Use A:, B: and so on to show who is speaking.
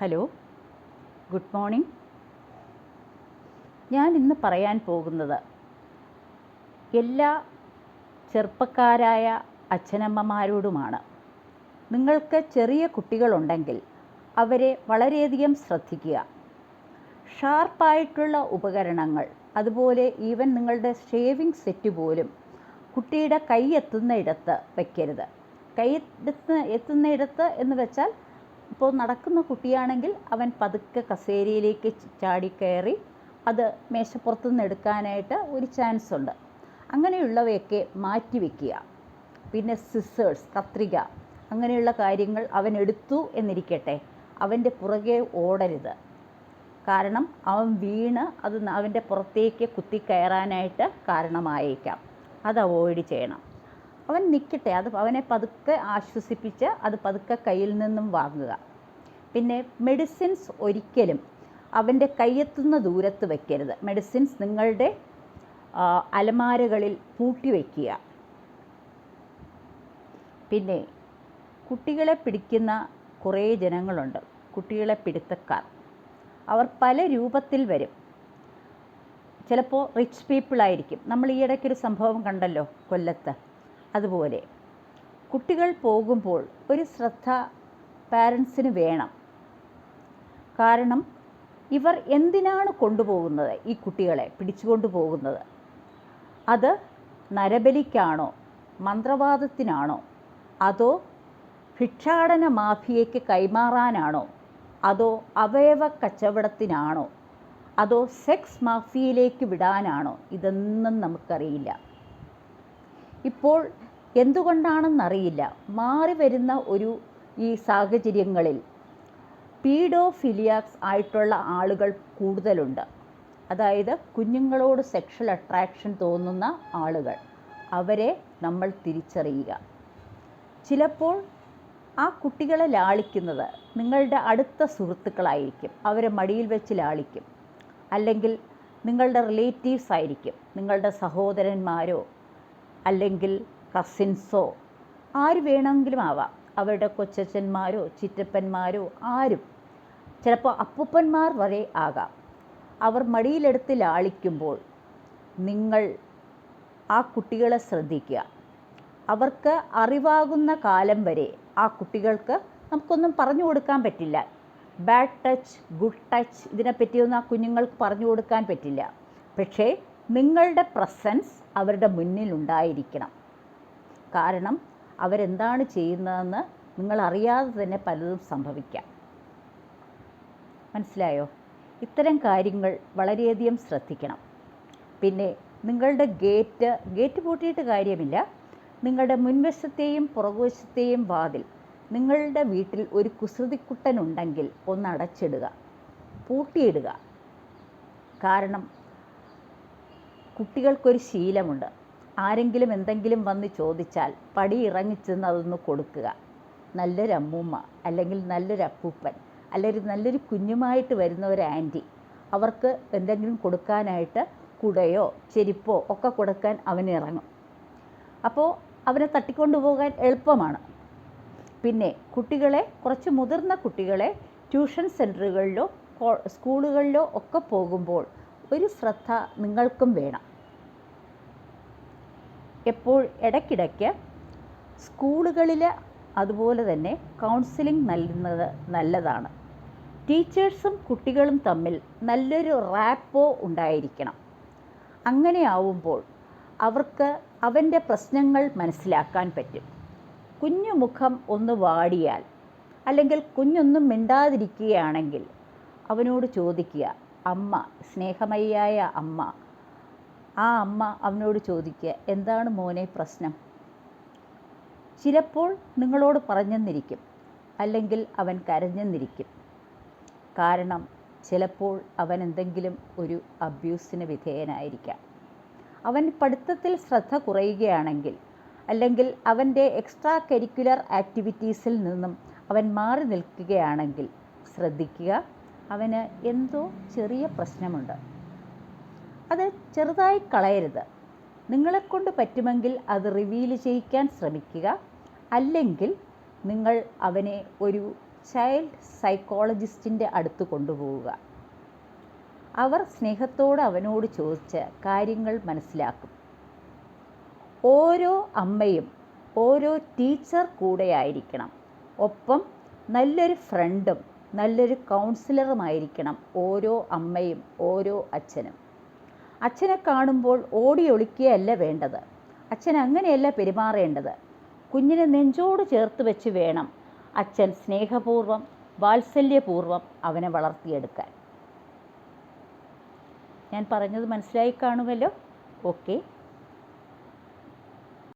A: Hello, good morning. ഞാൻ ഇന്ന് പറയാൻ പോകുന്നത് എല്ലാ ചെറുപ്പക്കാരായ അച്ഛനമ്മമാരോടുമാണ്. നിങ്ങൾക്ക് ചെറിയ കുട്ടികളുണ്ടെങ്കിൽ അവരെ വളരെയധികം ശ്രദ്ധിക്കുക. ഷാർപ്പായിട്ടുള്ള ഉപകരണങ്ങൾ, അതുപോലെ ഈവൻ നിങ്ങളുടെ ഷേവിംഗ് സെറ്റ് പോലും കുട്ടിയുടെ കൈ എത്തുന്നയിടത്ത് വയ്ക്കരുത്. കൈ എത്തുന്നയിടത്ത് എന്ന് വെച്ചാൽ, ഇപ്പോൾ നടക്കുന്ന കുട്ടിയാണെങ്കിൽ അവൻ പതുക്കെ കസേരയിലേക്ക് ചാടിക്കയറി അത് മേശപ്പുറത്തു നിന്ന് എടുക്കാനായിട്ട് ഒരു ചാൻസ് ഉണ്ട്. അങ്ങനെയുള്ളവയൊക്കെ മാറ്റി വയ്ക്കുക. പിന്നെ സിസേഴ്സ്, കത്രിക, അങ്ങനെയുള്ള കാര്യങ്ങൾ അവൻ എടുത്തു എന്നിരിക്കട്ടെ, അവൻ്റെ പുറകെ ഓടരുത്. കാരണം അവൻ വീണ് അത് അവൻ്റെ പുറത്തേക്ക് കുത്തിക്കയറാനായിട്ട് കാരണമായേക്കാം. അത് അവോയ്ഡ് ചെയ്യണം. അവൻ നിൽക്കട്ടെ, അത് അവനെ പതുക്കെ ആശ്വസിപ്പിച്ച് അത് പതുക്കെ കയ്യിൽ നിന്നും വാങ്ങുക. പിന്നെ മെഡിസിൻസ് ഒരിക്കലും അവൻ്റെ കയ്യെത്തുന്ന ദൂരത്ത് വയ്ക്കരുത്. മെഡിസിൻസ് നിങ്ങളുടെ അലമാരകളിൽ പൂട്ടി വയ്ക്കുക. പിന്നെ കുട്ടികളെ പിടിക്കുന്ന കുറേ ജനങ്ങളുണ്ട്, കുട്ടികളെ പിടുത്തക്കാർ. അവർ പല രൂപത്തിൽ വരും. ചിലപ്പോൾ റിച്ച് പീപ്പിളായിരിക്കും. നമ്മൾ ഈ ഇടയ്ക്കൊരു സംഭവം കണ്ടല്ലോ കൊല്ലത്ത്. അതുപോലെ കുട്ടികൾ പോകുമ്പോൾ ഒരു ശ്രദ്ധ പാരൻസിന് വേണം. കാരണം ഇവർ എന്തിനാണ് കൊണ്ടുപോകുന്നത്, ഈ കുട്ടികളെ പിടിച്ചുകൊണ്ടു പോകുന്നത്? അത് നരബലിക്കാണോ, മന്ത്രവാദത്തിനാണോ, അതോ ഭിക്ഷാടന മാഫിയയ്ക്ക് കൈമാറാനാണോ, അതോ അവയവ കച്ചവടത്തിനാണോ, അതോ സെക്സ് മാഫിയയിലേക്ക് വിടാനാണോ? ഇതൊന്നും നമുക്കറിയില്ല. ഇപ്പോൾ എന്തുകൊണ്ടാണെന്നറിയില്ല, മാറി വരുന്ന ഈ സാഹചര്യങ്ങളിൽ പീഡോഫിലിയാക്സ് ആയിട്ടുള്ള ആളുകൾ കൂടുതലുണ്ട്. അതായത് കുഞ്ഞുങ്ങളോട് സെക്ഷൽ അട്രാക്ഷൻ തോന്നുന്ന ആളുകൾ. അവരെ നമ്മൾ തിരിച്ചറിയുക. ചിലപ്പോൾ ആ കുട്ടികളെ ലാളിക്കുന്നത് നിങ്ങളുടെ അടുത്ത സുഹൃത്തുക്കളായിരിക്കും. അവരെ മടിയിൽ വെച്ച് ലാളിക്കും. അല്ലെങ്കിൽ നിങ്ങളുടെ റിലേറ്റീവ്സ് ആയിരിക്കും, നിങ്ങളുടെ സഹോദരന്മാരോ അല്ലെങ്കിൽ കസിൻസോ, ആര് വേണമെങ്കിലും ആവാം. അവരുടെ കൊച്ചച്ഛന്മാരോ ചിറ്റപ്പന്മാരോ ആരും, ചിലപ്പോൾ അപ്പൂപ്പന്മാർ വരെ ആകാം. അവർ മടിയിലെടുത്ത് ലാളിക്കുമ്പോൾ നിങ്ങൾ ആ കുട്ടികളെ ശ്രദ്ധിക്കുക. അവർക്ക് അറിവാകുന്ന കാലം വരെ ആ കുട്ടികൾക്ക് നമുക്കൊന്നും പറഞ്ഞു കൊടുക്കാൻ പറ്റില്ല. ബാഡ് ടച്ച്, ഗുഡ് ടച്ച്, ഇതിനെപ്പറ്റിയൊന്നും ആ കുഞ്ഞുങ്ങൾക്ക് പറഞ്ഞു കൊടുക്കാൻ പറ്റില്ല. പക്ഷേ നിങ്ങളുടെ പ്രസൻസ് അവരുടെ മുന്നിലുണ്ടായിരിക്കണം. കാരണം അവരെന്താണ് ചെയ്യുന്നതെന്ന് നിങ്ങളറിയാതെ തന്നെ പലതും സംഭവിക്കാം. മനസ്സിലായോ? ഇത്തരം കാര്യങ്ങൾ വളരെയധികം ശ്രദ്ധിക്കണം. പിന്നെ നിങ്ങളുടെ ഗേറ്റ് പൂട്ടിയിട്ട് കാര്യമില്ല. നിങ്ങളുടെ മുൻവശത്തെയും പുറകുവശത്തെയും വാതിൽ, നിങ്ങളുടെ വീട്ടിൽ ഒരു കുസൃതിക്കുട്ടനുണ്ടെങ്കിൽ ഒന്ന് അടച്ചിടുക, പൂട്ടിയിടുക. കാരണം കുട്ടികൾക്കൊരു ശീലമുണ്ട്. ആരെങ്കിലും എന്തെങ്കിലും വന്ന് ചോദിച്ചാൽ പടി ഇറങ്ങിച്ചെന്ന് അതൊന്ന് കൊടുക്കുക. നല്ലൊരു അമ്മൂമ്മ, അല്ലെങ്കിൽ നല്ലൊരു അപ്പൂപ്പൻ, അല്ലെങ്കിൽ നല്ലൊരു കുഞ്ഞുമായിട്ട് വരുന്ന ഒരു ആൻറ്റി, അവർക്ക് എന്തെങ്കിലും കൊടുക്കാനായിട്ട് കുടയോ ചെരിപ്പോ ഒക്കെ കൊടുക്കാൻ അവനിറങ്ങും. അപ്പോൾ അവനെ തട്ടിക്കൊണ്ടു പോകാൻ എളുപ്പമാണ്. പിന്നെ കുട്ടികളെ, കുറച്ച് മുതിർന്ന കുട്ടികളെ ട്യൂഷൻ സെൻറ്ററുകളിലോ സ്കൂളുകളിലോ ഒക്കെ പോകുമ്പോൾ ഒരു ശ്രദ്ധ നിങ്ങൾക്കും വേണം. എപ്പോൾ ഇടയ്ക്കിടയ്ക്ക് സ്കൂളുകളിൽ അതുപോലെ തന്നെ കൗൺസിലിംഗ് നൽകുന്നത് നല്ലതാണ്. ടീച്ചേഴ്സും കുട്ടികളും തമ്മിൽ നല്ലൊരു റാപ്പോ ഉണ്ടായിരിക്കണം. അങ്ങനെ ആവുമ്പോൾ അവർക്ക് അവൻ്റെ പ്രശ്നങ്ങൾ മനസ്സിലാക്കാൻ പറ്റും. കുഞ്ഞു മുഖം ഒന്ന് വാടിയാൽ, അല്ലെങ്കിൽ കുഞ്ഞൊന്നും മിണ്ടാതിരിക്കുകയാണെങ്കിൽ അവനോട് ചോദിക്കുക. അമ്മ, സ്നേഹമയിയായ അമ്മ, ആ അമ്മ അവനോട് ചോദിക്കുക, എന്താണ് മോനെ പ്രശ്നം? ചിലപ്പോൾ നിങ്ങളോട് പറഞ്ഞെന്നിരിക്കും, അല്ലെങ്കിൽ അവൻ കരഞ്ഞെന്നിരിക്കും. കാരണം ചിലപ്പോൾ അവൻ എന്തെങ്കിലും ഒരു അബ്യൂസിന് വിധേയനായിരിക്കാം. അവൻ പഠിത്തത്തിൽ ശ്രദ്ധ കുറയുകയാണെങ്കിൽ, അല്ലെങ്കിൽ അവൻ്റെ എക്സ്ട്രാ കരിക്കുലർ ആക്ടിവിറ്റീസിൽ നിന്നും അവൻ മാറി നിൽക്കുകയാണെങ്കിൽ ശ്രദ്ധിക്കുക, അവന് എന്തോ ചെറിയ പ്രശ്നമുണ്ട്. അത് ചെറുതായി കളയരുത്. നിങ്ങളെക്കൊണ്ട് പറ്റുമെങ്കിൽ അത് റിവീൽ ചെയ്യിക്കാൻ ശ്രമിക്കുക. അല്ലെങ്കിൽ നിങ്ങൾ അവനെ ഒരു ചൈൽഡ് സൈക്കോളജിസ്റ്റിൻ്റെ അടുത്ത് കൊണ്ടുപോവുക. അവർ സ്നേഹത്തോടെ അവനോട് ചോദിച്ച് കാര്യങ്ങൾ മനസ്സിലാക്കും. ഓരോ അമ്മയും ഓരോ ടീച്ചർ കൂടെയായിരിക്കണം. ഒപ്പം നല്ലൊരു ഫ്രണ്ടും നല്ലൊരു കൗൺസിലറുമായിരിക്കണം ഓരോ അമ്മയും ഓരോ അച്ഛനും. അച്ഛനെ കാണുമ്പോൾ ഓടി ഒളിക്കുകയല്ല വേണ്ടത്. അച്ഛൻ അങ്ങനെയല്ല പെരുമാറേണ്ടത്. കുഞ്ഞിനെ നെഞ്ചോട് ചേർത്ത് വെച്ച് വേണം അച്ഛൻ സ്നേഹപൂർവ്വം വാത്സല്യപൂർവ്വം അവനെ വളർത്തിയെടുക്കാൻ. ഞാൻ പറഞ്ഞത് മനസ്സിലായി കാണുമല്ലോ? ഓക്കെ.